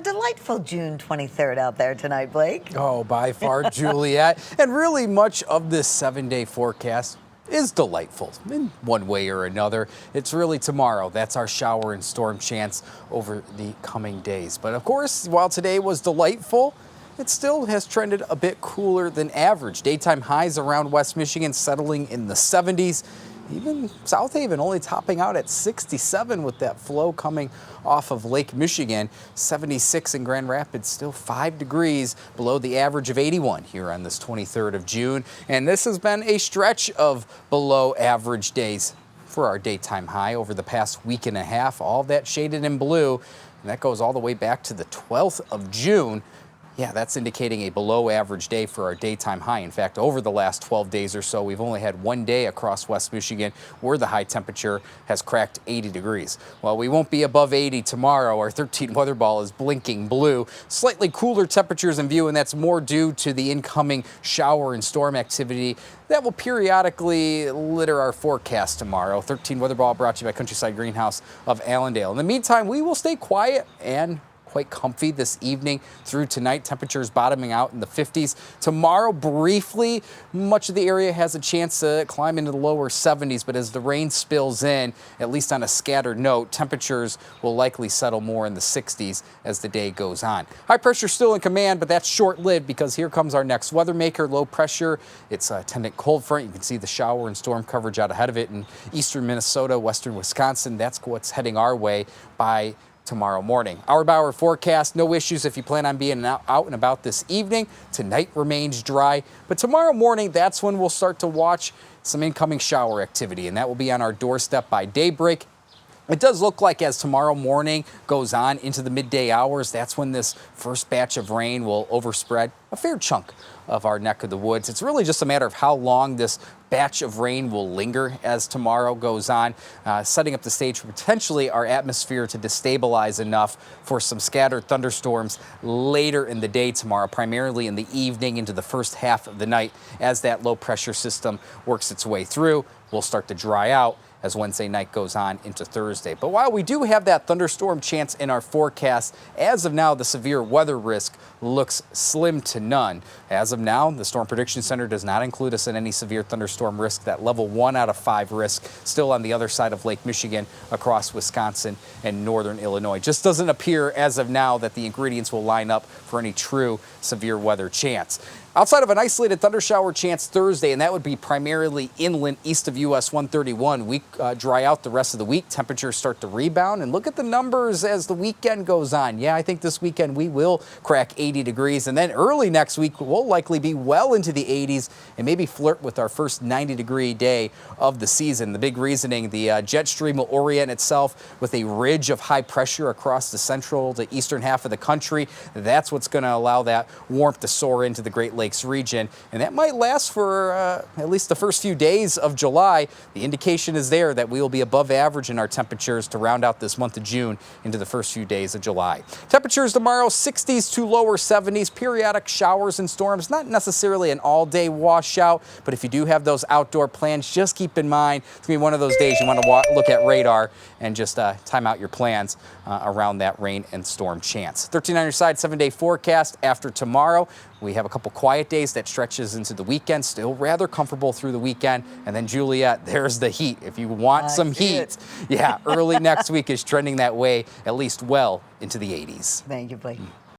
delightful June 23rd out there tonight, Blake. Oh, by far, Juliet. And really much of this 7-day forecast is delightful in one way or another. It's really tomorrow. That's our shower and storm chance over the coming days. But of course, while today was delightful, it still has trended a bit cooler than average. Daytime highs around West Michigan settling in the 70s. Even South Haven only topping out at 67 with that flow coming off of Lake Michigan. 76 in Grand Rapids, still 5 degrees below the average of 81 here on this 23rd of June. And this has been a stretch of below average days for our daytime high over the past week and a half. All of that shaded in blue, and that goes all the way back to the 12th of June. Yeah, that's indicating a below average day for our daytime high. In fact, over the last 12 days or so, we've only had one day across West Michigan where the high temperature has cracked 80 degrees. Well, we won't be above 80 tomorrow. Our 13 weather ball is blinking blue. Slightly cooler temperatures in view, and that's more due to the incoming shower and storm activity that will periodically litter our forecast tomorrow. 13 weather ball brought to you by Countryside Greenhouse of Allendale. In the meantime, we will stay quiet and quite comfy this evening through tonight. Temperatures bottoming out in the 50s. Tomorrow, briefly, much of the area has a chance to climb into the lower 70s, but as the rain spills in, at least on a scattered note, temperatures will likely settle more in the 60s as the day goes on. High pressure still in command, but that's short-lived because here comes our next weather maker, low pressure. It's a attendant cold front. You can see the shower and storm coverage out ahead of it in eastern Minnesota, western Wisconsin. That's what's heading our way by tomorrow morning. Hour-by-hour forecast, no issues if you plan on being out and about this evening. Tonight remains dry, but tomorrow morning, that's when we'll start to watch some incoming shower activity, and that will be on our doorstep by daybreak. It does look like as tomorrow morning goes on into the midday hours, that's when this first batch of rain will overspread a fair chunk of our neck of the woods. It's really just a matter of how long this batch of rain will linger as tomorrow goes on, setting up the stage for potentially our atmosphere to destabilize enough for some scattered thunderstorms later in the day tomorrow, primarily in the evening into the first half of the night. As that low pressure system works its way through, we'll start to dry out as Wednesday night goes on into Thursday. But while we do have that thunderstorm chance in our forecast, as of now, the severe weather risk looks slim to none. As of now, the Storm Prediction Center does not include us in any severe thunderstorm risk. That level 1 out of 5 risk still on the other side of Lake Michigan across Wisconsin and northern Illinois. Just doesn't appear as of now that the ingredients will line up for any true severe weather chance. Outside of an isolated thundershower chance Thursday, and that would be primarily inland east of US 131, we dry out the rest of the week. Temperatures start to rebound, and look at the numbers as the weekend goes on. Yeah, I think this weekend we will crack 80 degrees, and then early next week we'll likely be well into the 80s and maybe flirt with our first 90-degree day of the season. The big reasoning, the jet stream will orient itself with a ridge of high pressure across the central to eastern half of the country. That's what's going to allow that warmth to soar into the Great Lakes region, and that might last for at least the first few days of July. The indication is there that we will be above average in our temperatures to round out this month of June into the first few days of July. Temperatures tomorrow, 60s to lower 70s, periodic showers and storms, not necessarily an all-day washout, but if you do have those outdoor plans, just keep in mind it's going to be one of those days you want to look at radar and just time out your plans around that rain and storm chance. 13 on your side, 7-day forecast after tomorrow. We have a couple quiet days that stretches into the weekend, still rather comfortable through the weekend. And then Juliet, there's the heat. If you want some heat, yeah, early next week is trending that way, at least well into the 80s. Thank you, Blake.